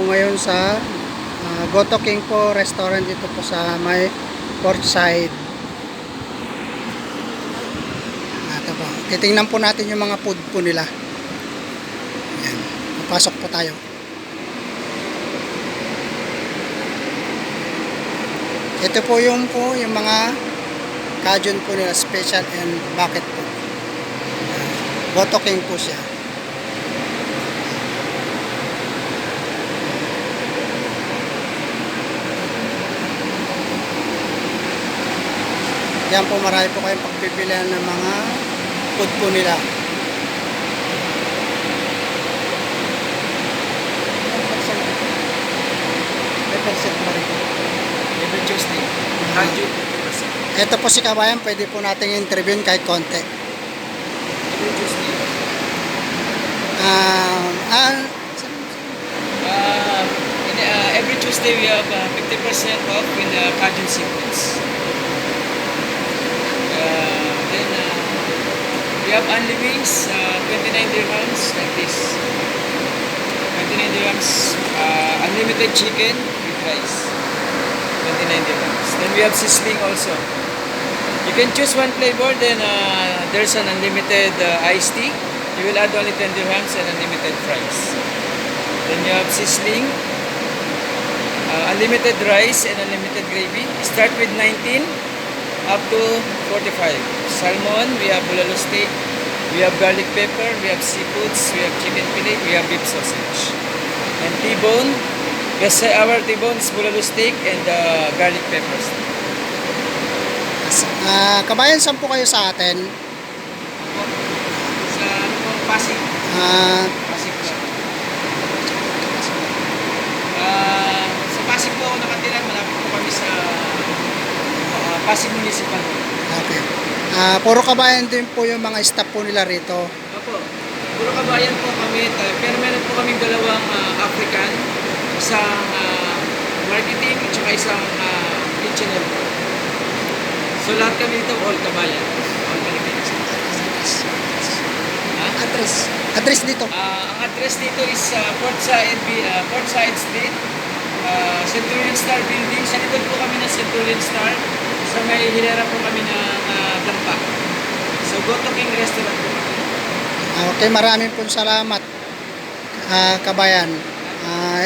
ngayon sa Goto King po restaurant dito po sa may Portside. Ito po. Titingnan po natin yung mga food po nila. Ayan. Papasok po tayo. Ito po yung mga Cajun po nila, special and bucket po. Goto King po siya. Yan po, marami po kayong pagpipilian ng mga food po nila. May percent pa rin. Every Tuesday. Caju. Ito po si Kabayan, pwede po natin interviewin kahit konti. Every Tuesday. Every Tuesday we have 50% off with the Cajun sequence. We have only wings, 29 dirhams like this. 29 dirhams, unlimited chicken with rice. 29 dirhams. Then we have sizzling also. You can choose one flavor, then there's an unlimited iced tea. You will add only 10 dirhams and unlimited fries. Then you have sizzling, unlimited rice and unlimited gravy. Start with 19 up to 45. Salmon, we have bulalo steak, we have garlic pepper, we have seafoods, we have chicken fillet, we have beef sausage. And T-bone, yes, our T-bone is bulalo steak and garlic pepper steak. Kabayan, saan po kayo sa atin? Sa ano po, Pasig. Pasig po. Sa Pasig po ako nakatira, malapit po kami sa Pasig Municipal. Okay. Puro Kabayan din po yung mga staff po nila rito. Opo. Puro Kabayan po kami. Pero meron po kaming dalawang African. Isang marketing at saka isang kitchen help. So lahat kami dito all Kabayan. All Philippines. Address dito. Ang address dito is Portside Street. Centurion Star Building. Sa likod po kami ng Centurion Star. Sa may hilera po kami ng dampa. So, Goto King Restaurant po kami. Okay, maraming po salamat, Kabayan.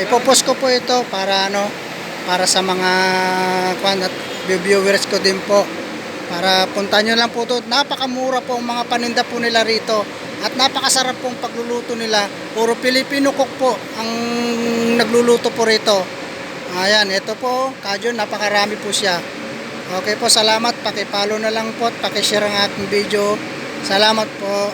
Ipopost ko po ito para sa mga viewers ko din po. Para puntahan nyo lang po ito. Napakamura po ang mga paninda po nila rito. At napakasarap pong pagluluto nila. Puro Filipino cook po ang nagluluto po rito. Ayan, ito po, Cajun, napakarami po siya. Okay po, salamat. Paki-follow na lang po at paki-share ang aking video. Salamat po.